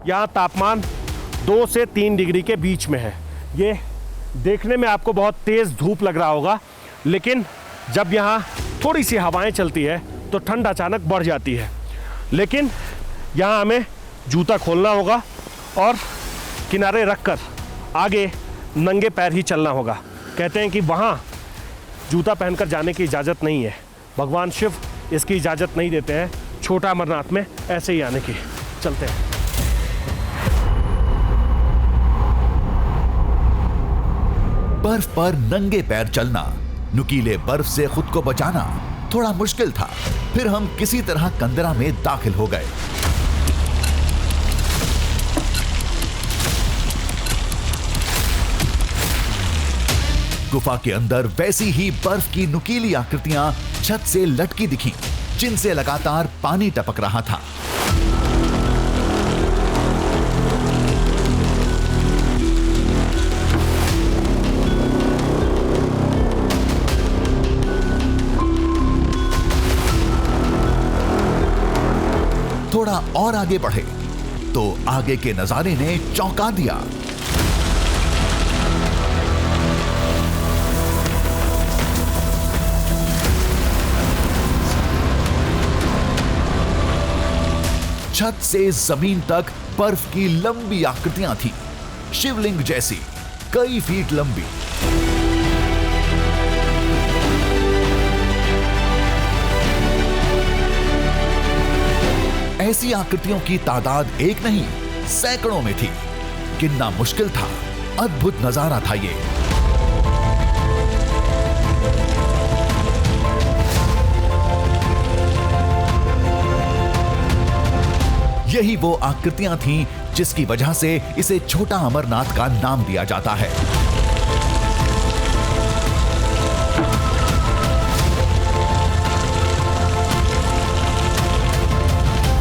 यहाँ तापमान 2 से 3 डिग्री के बीच में है। ये देखने में आपको बहुत तेज़ धूप लग रहा होगा, लेकिन जब यहाँ थोड़ी सी हवाएं चलती है तो ठंड अचानक बढ़ जाती है। लेकिन यहाँ हमें जूता खोलना होगा और किनारे रखकर आगे नंगे पैर ही चलना होगा। कहते हैं कि वहाँ जूता पहनकर जाने की इजाज़त नहीं है। भगवान शिव इसकी इजाज़त नहीं देते हैं छोटा अमरनाथ में ऐसे ही आने की। चलते हैं। बर्फ पर नंगे पैर चलना, नुकीले बर्फ से खुद को बचाना थोड़ा मुश्किल था। फिर हम किसी तरह कंदरा में दाखिल हो गए। गुफा के अंदर वैसी ही बर्फ की नुकीली आकृतियां छत से लटकी दिखीं, जिनसे लगातार पानी टपक रहा था। थोड़ा और आगे बढ़े तो आगे के नजारे ने चौंका दिया। छत से जमीन तक बर्फ की लंबी आकृतियां थी, शिवलिंग जैसी, कई फीट लंबी। ऐसी आकृतियों की तादाद एक नहीं, सैकड़ों में थी। गिनना मुश्किल था। अद्भुत नजारा था ये। यही वो आकृतियां थीं जिसकी वजह से इसे छोटा अमरनाथ का नाम दिया जाता है।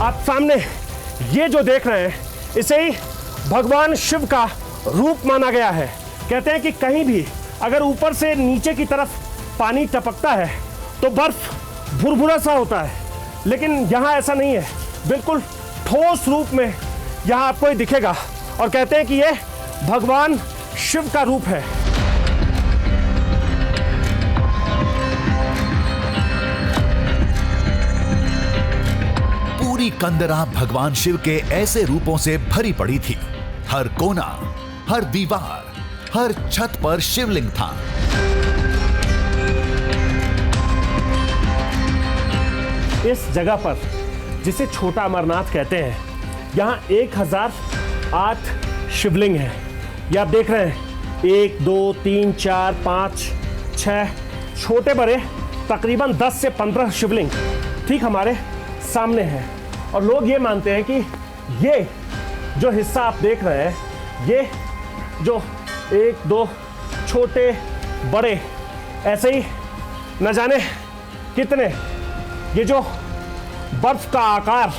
आप सामने ये जो देख रहे हैं, इसे ही भगवान शिव का रूप माना गया है। कहते हैं कि कहीं भी अगर ऊपर से नीचे की तरफ पानी टपकता है तो बर्फ भुरभुरा सा होता है, लेकिन यहाँ ऐसा नहीं है। बिल्कुल ठोस रूप में यहाँ आपको ये दिखेगा और कहते हैं कि ये भगवान शिव का रूप है। पूरी कंदरा भगवान शिव के ऐसे रूपों से भरी पड़ी थी। हर कोना, हर दीवार, हर छत पर शिवलिंग था। इस जगह पर, जिसे छोटा अमरनाथ कहते हैं, यहाँ 1008 शिवलिंग है। ये आप देख रहे हैं, 1 2 3 4 5 6 छोटे बड़े तकरीबन 10 से 15 शिवलिंग ठीक हमारे सामने हैं। और लोग ये मानते हैं कि ये जो हिस्सा आप देख रहे हैं, ये जो 1 2 छोटे बड़े ऐसे ही न जाने कितने, ये जो बर्फ का आकार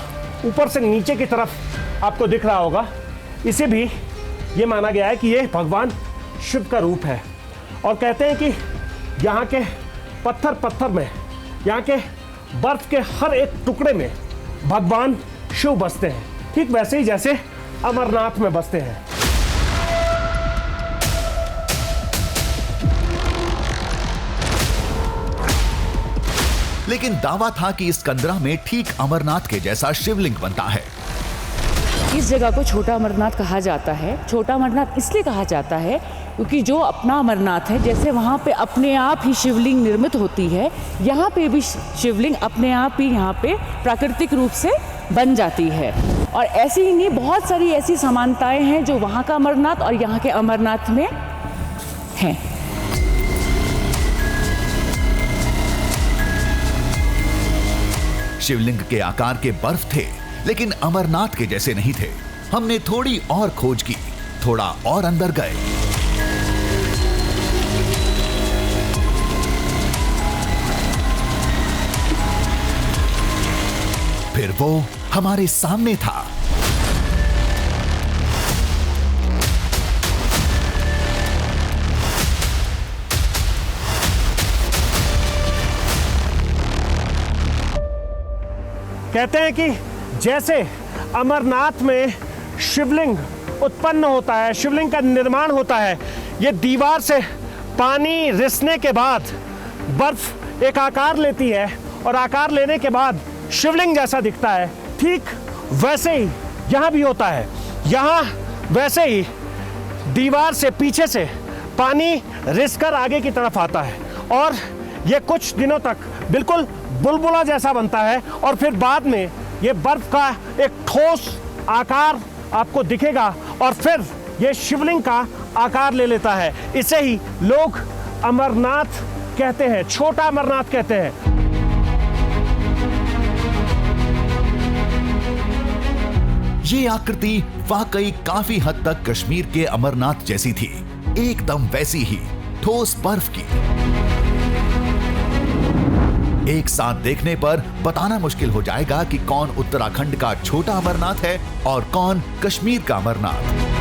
ऊपर से नीचे की तरफ आपको दिख रहा होगा, इसे भी ये माना गया है कि ये भगवान शिव का रूप है। और कहते हैं कि यहाँ के पत्थर में, यहाँ के बर्फ के हर एक टुकड़े में भगवान शिव बसते हैं, ठीक वैसे ही जैसे अमरनाथ में बसते हैं। लेकिन दावा था कि इस कंदरा में ठीक अमरनाथ के जैसा शिवलिंग बनता है। इस जगह को छोटा अमरनाथ कहा जाता है। छोटा अमरनाथ इसलिए कहा जाता है क्योंकि जो अपना अमरनाथ है, जैसे वहाँ पे अपने आप ही शिवलिंग निर्मित होती है, यहाँ पे भी शिवलिंग अपने आप ही यहाँ पे प्राकृतिक रूप से बन जाती है। और ऐसे ही नहीं, बहुत सारी ऐसी समानताएं हैं जो वहाँ का अमरनाथ और यहाँ के अमरनाथ में हैं। शिवलिंग के आकार के बर्फ थे, लेकिन अमरनाथ के जैसे नहीं थे। हमने थोड़ी और खोज की, थोड़ा और अंदर गए। फिर वो हमारे सामने था। कहते हैं कि जैसे अमरनाथ में शिवलिंग उत्पन्न होता है, शिवलिंग का निर्माण होता है। ये दीवार से पानी रिसने के बाद बर्फ एक आकार लेती है और आकार लेने के बाद शिवलिंग जैसा दिखता है। ठीक वैसे ही यहाँ भी होता है। यहाँ वैसे ही दीवार से पीछे से पानी रिसकर आगे की तरफ आता है और ये कुछ दिनों तक बिल्कुल बुलबुला जैसा बनता है और फिर बाद में ये बर्फ का एक ठोस आकार आपको दिखेगा और फिर ये शिवलिंग का आकार ले लेता है। इसे ही लोग अमरनाथ कहते हैं, छोटा अमरनाथ कहते हैं। ये आकृति वाकई काफी हद तक कश्मीर के अमरनाथ जैसी थी, एकदम वैसी ही ठोस बर्फ की। एक साथ देखने पर बताना मुश्किल हो जाएगा कि कौन उत्तराखंड का छोटा अमरनाथ है और कौन कश्मीर का अमरनाथ।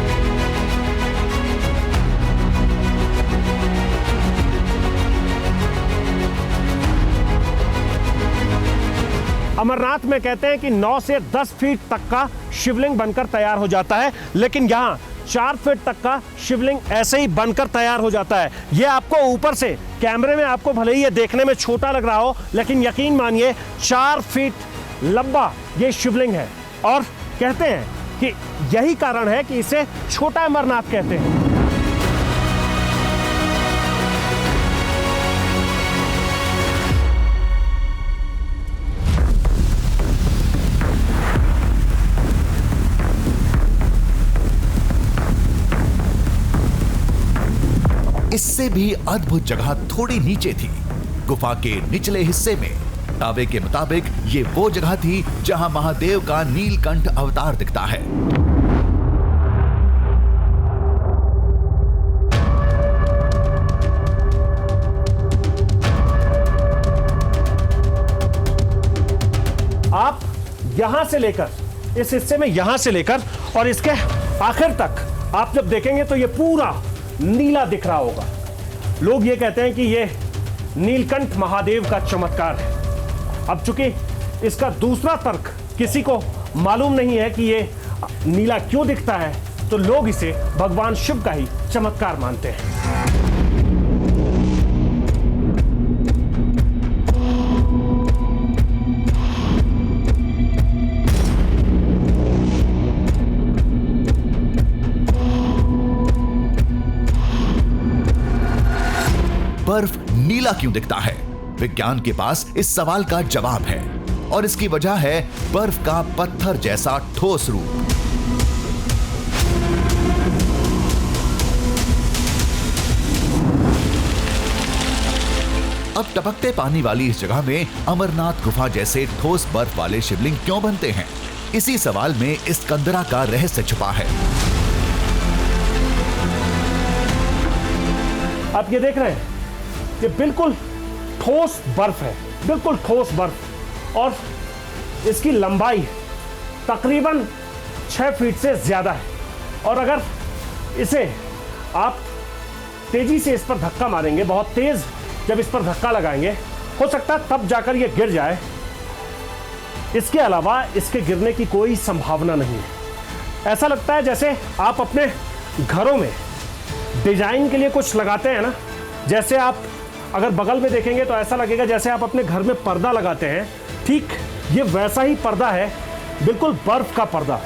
अमरनाथ में कहते हैं कि 9 से 10 फीट तक का शिवलिंग बनकर तैयार हो जाता है, लेकिन यहाँ 4 फीट तक का शिवलिंग ऐसे ही बनकर तैयार हो जाता है। ये आपको ऊपर से कैमरे में आपको भले ही ये देखने में छोटा लग रहा हो, लेकिन यकीन मानिए 4 फीट लंबा ये शिवलिंग है और कहते हैं कि यही कारण है कि इसे छोटा अमरनाथ कहते हैं। इससे भी अद्भुत जगह थोड़ी नीचे थी। गुफा के निचले हिस्से में दावे के मुताबिक ये वो जगह थी जहां महादेव का नीलकंठ अवतार दिखता है। आप यहां से लेकर इस हिस्से में यहां से लेकर और इसके आखिर तक आप जब देखेंगे तो ये पूरा नीला दिख रहा होगा। लोग ये कहते हैं कि ये नीलकंठ महादेव का चमत्कार है। अब चूंकि इसका दूसरा तर्क किसी को मालूम नहीं है कि ये नीला क्यों दिखता है, तो लोग इसे भगवान शिव का ही चमत्कार मानते हैं। बर्फ नीला क्यों दिखता है? विज्ञान के पास इस सवाल का जवाब है और इसकी वजह है बर्फ का पत्थर जैसा ठोस रूप। अब टपकते पानी वाली इस जगह में अमरनाथ गुफा जैसे ठोस बर्फ वाले शिवलिंग क्यों बनते हैं? इसी सवाल में इस कंदरा का रहस्य छुपा है। आप ये देख रहे हैं, ये बिल्कुल ठोस बर्फ है, बिल्कुल ठोस बर्फ और इसकी लंबाई तकरीबन 6 फीट से ज़्यादा है। और अगर इसे आप तेज़ी से इस पर धक्का मारेंगे, बहुत तेज़ जब इस पर धक्का लगाएंगे, हो सकता है तब जाकर ये गिर जाए। इसके अलावा इसके गिरने की कोई संभावना नहीं है। ऐसा लगता है जैसे आप अपने घरों में डिजाइन के लिए कुछ लगाते हैं ना, जैसे आप अगर बगल में देखेंगे तो ऐसा लगेगा जैसे आप अपने घर में पर्दा लगाते हैं, ठीक ये वैसा ही पर्दा है, बिल्कुल बर्फ का पर्दा।